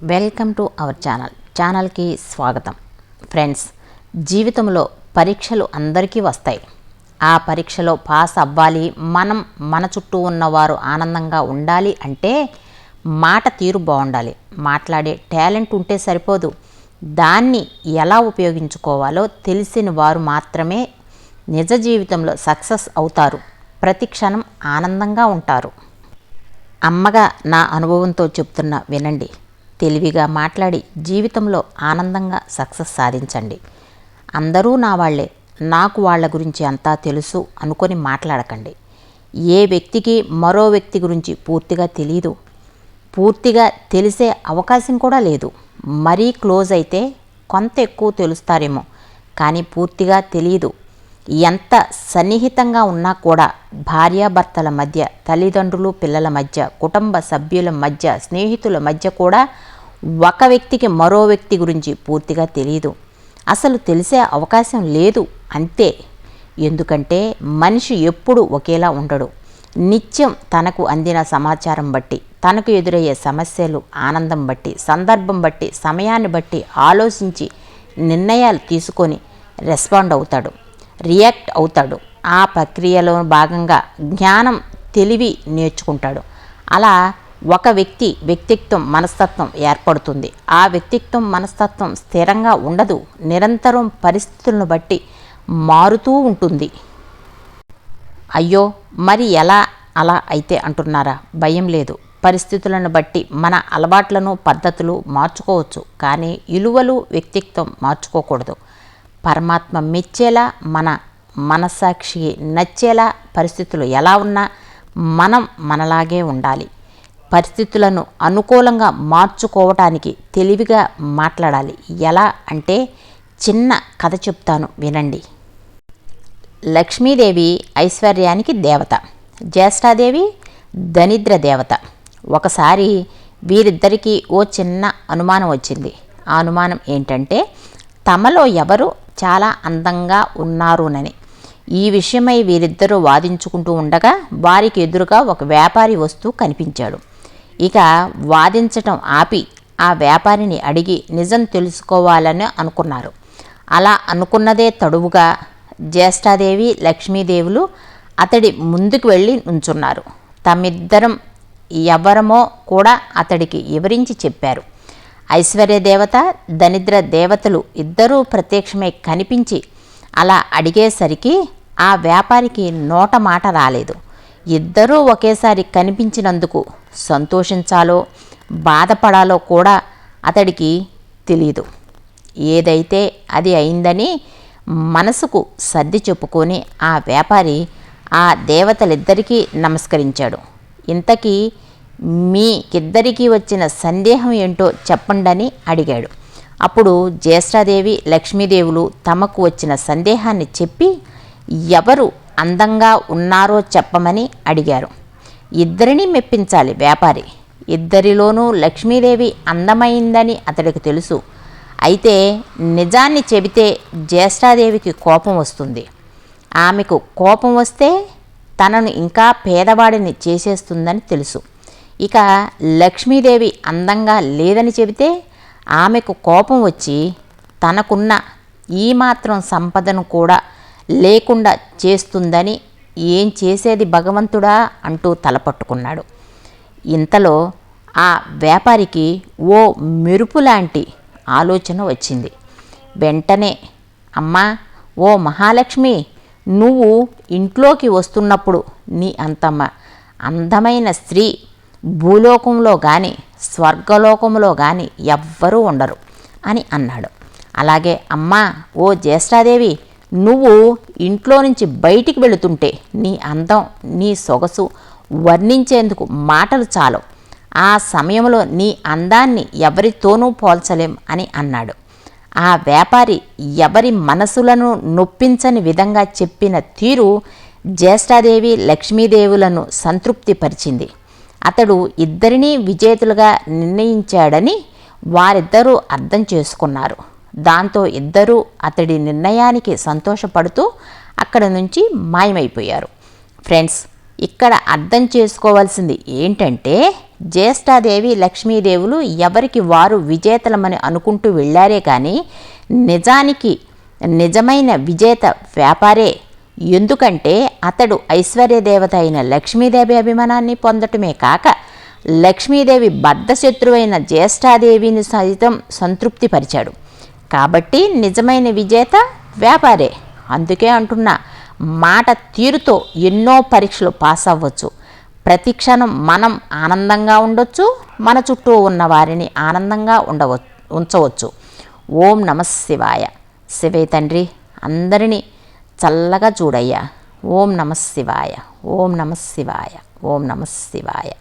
Welcome to our ఛానల్కి స్వాగతం. Friends, జీవితంలో పరీక్షలు అందరికీ వస్తాయి. ఆ పరీక్షలో పాస్ అవ్వాలి, మన చుట్టూ ఉన్నవారు ఆనందంగా ఉండాలి అంటే మాట తీరు బాగుండాలి. మాట్లాడే టాలెంట్ ఉంటే సరిపోదు, దాన్ని ఎలా ఉపయోగించుకోవాలో తెలిసిన వారు మాత్రమే నిజ జీవితంలో సక్సెస్ అవుతారు, ప్రతి క్షణం ఆనందంగా ఉంటారు. అమ్మగా నా అనుభవంతో చెప్తున్నా వినండి. తెలివిగా మాట్లాడి జీవితంలో ఆనందంగా సక్సెస్ సాధించండి. అందరూ నా వాళ్లే, నాకు వాళ్ళ గురించి అంతా తెలుసు అనుకొని మాట్లాడకండి. ఏ వ్యక్తికి మరో వ్యక్తి గురించి పూర్తిగా తెలియదు, పూర్తిగా తెలిసే అవకాశం కూడా లేదు. మరీ క్లోజ్ అయితే కొంత ఎక్కువ తెలుస్తారేమో, కానీ పూర్తిగా తెలియదు. ఎంత సన్నిహితంగా ఉన్నా కూడా భార్యాభర్తల మధ్య, తల్లిదండ్రులు పిల్లల మధ్య, కుటుంబ సభ్యుల మధ్య, స్నేహితుల మధ్య కూడా ఒక వ్యక్తికి మరో వ్యక్తి గురించి పూర్తిగా తెలియదు, అసలు తెలిసే అవకాశం లేదు అంతే. ఎందుకంటే మనిషి ఎప్పుడు ఒకేలా ఉండడు. నిత్యం తనకు అందిన సమాచారం బట్టి, తనకు ఎదురయ్యే సమస్యలు, ఆనందం బట్టి, సందర్భం బట్టి, సమయాన్ని బట్టి ఆలోచించి నిర్ణయాలు తీసుకొని రెస్పాండ్ అవుతాడు, రియాక్ట్ అవుతాడు. ఆ ప్రక్రియలో భాగంగా జ్ఞానం, తెలివి నేర్చుకుంటాడు. అలా ఒక వ్యక్తిత్వం, మనస్తత్వం ఏర్పడుతుంది. ఆ వ్యక్తిత్వం, మనస్తత్వం స్థిరంగా ఉండదు, నిరంతరం పరిస్థితులను బట్టి మారుతూ ఉంటుంది. అయ్యో, మరి ఎలా అలా అయితే అంటున్నారా? భయం లేదు. పరిస్థితులను బట్టి మన అలవాట్లను, పద్ధతులు మార్చుకోవచ్చు, కానీ విలువలు, వ్యక్తిత్వం మార్చుకోకూడదు. పరమాత్మ మెచ్చేలా, మన మనస్సాక్షికి నచ్చేలా పరిస్థితులు ఎలా ఉన్నా మనం మనలాగే ఉండాలి. పరిస్థితులను అనుకూలంగా మార్చుకోవటానికి తెలివిగా మాట్లాడాలి. ఎలా అంటే చిన్న కథ చెప్తాను వినండి. లక్ష్మీదేవి ఐశ్వర్యానికి దేవత, జ్యేష్ఠాదేవి దరిద్ర దేవత. ఒకసారి వీరిద్దరికీ ఓ చిన్న అనుమానం వచ్చింది. ఆ అనుమానం ఏంటంటే తమలో ఎవరు చాలా అందంగా ఉన్నారునని. ఈ విషయమై వీరిద్దరూ వాదించుకుంటూ ఉండగా వారికి ఎదురుగా ఒక వ్యాపారి వస్తూ కనిపించాడు. ఇక వాదించటం ఆపి ఆ వ్యాపారిని అడిగి నిజం తెలుసుకోవాలని అనుకున్నారు. అలా అనుకున్నదే తడువుగా జ్యేష్ఠాదేవి, లక్ష్మీదేవులు అతడి ముందుకు వెళ్ళి నుంచున్నారు. తమిద్దరం ఎవరమో కూడా అతడికి వివరించి చెప్పారు. ఐశ్వర్యదేవత, దరిద్ర దేవతలు ఇద్దరూ ప్రత్యక్షమై కనిపించి అలా అడిగేసరికి ఆ వ్యాపారికి నోట మాట రాలేదు. ఇద్దరూ ఒకేసారి కనిపించినందుకు సంతోషించాలో బాధపడాలో కూడా అతడికి తెలీదు. ఏదైతే అది అయిందని మనసుకు సర్ది చెప్పుకొని ఆ వ్యాపారి ఆ దేవతలిద్దరికీ నమస్కరించాడు. ఇంతకీ మీకిద్దరికీ వచ్చిన సందేహం ఏంటో చెప్పండని అడిగాడు. అప్పుడు జ్యేష్ఠాదేవి, లక్ష్మీదేవులు తమకు వచ్చిన సందేహాన్ని చెప్పి ఎవరు అందంగా ఉన్నారో చెప్పమని అడిగారు. ఇద్దరినీ మెప్పించాలి వ్యాపారి. ఇద్దరిలోనూ లక్ష్మీదేవి అందమైందని అతడికి తెలుసు. అయితే నిజాన్ని చెబితే జ్యేష్ఠాదేవికి కోపం వస్తుంది. ఆమెకు కోపం వస్తే తనను ఇంకా పేదవాడిని చేసేస్తుందని తెలుసు. ఇక లక్ష్మీదేవి అందంగా లేదని చెబితే ఆమెకు కోపం వచ్చి తనకున్న ఈ మాత్రం సంపదను కూడా లేకుండా చేస్తుందని, ఏం చేసేది భగవంతుడా అంటూ తలపట్టుకున్నాడు. ఇంతలో ఆ వ్యాపారికి ఓ మెరుపు లాంటి ఆలోచన వచ్చింది. వెంటనే, అమ్మా, ఓ మహాలక్ష్మి, నువ్వు ఇంట్లోకి వస్తున్నప్పుడు నీ అందమైన స్త్రీ భూలోకంలో కానీ స్వర్గలోకంలో కానీ ఎవ్వరూ ఉండరు అని అన్నాడు. అలాగే అమ్మా, ఓ జ్యేష్ఠాదేవి, నువ్వు ఇంట్లో నుంచి బయటికి వెళుతుంటే నీ అందం, నీ సొగసు వర్ణించేందుకు మాటలు చాలు. ఆ సమయంలో నీ అందాన్ని ఎవరితోనూ పోల్చలేం అని అన్నాడు. ఆ వ్యాపారి ఎవరి మనసులను నొప్పించని విధంగా చెప్పిన తీరు జ్యేష్ఠాదేవి, లక్ష్మీదేవులను సంతృప్తిపరిచింది. అతడు ఇద్దరినీ విజేతలుగా నిర్ణయించాడని వారిద్దరూ అర్థం చేసుకున్నారు. దాంతో ఇద్దరూ అతడి నిర్ణయానికి సంతోషపడుతూ అక్కడి నుంచి మాయమైపోయారు. ఫ్రెండ్స్, ఇక్కడ అర్థం చేసుకోవాల్సింది ఏంటంటే, జ్యేష్ఠాదేవి లక్ష్మీదేవులు ఎవరికి వారు విజేతలమని అనుకుంటూ వెళ్ళారే కానీ నిజానికి నిజమైన విజేత వ్యాపారే. ఎందుకంటే అతడు ఐశ్వర్యదేవత అయిన లక్ష్మీదేవి అభిమానాన్ని పొందటమే కాక లక్ష్మీదేవి బద్ధశత్రువైన జ్యేష్ఠాదేవిని సైతం సంతృప్తిపరిచాడు. కాబట్టి నిజమైన విజేత వ్యాపారే. అందుకే అంటున్నా, మాట తీరుతో ఎన్నో పరీక్షలు పాస్ అవ్వచ్చు. ప్రతి క్షణం మనం ఆనందంగా ఉండొచ్చు, మన చుట్టూ ఉన్న వారిని ఆనందంగా ఉంచవచ్చు. ఓం నమః శివాయ. శివయ్య తండ్రి అందరినీ చల్లగా చూడయ్యా. ఓం నమః శివాయ. ఓం నమః శివాయ. ఓం నమః శివాయ.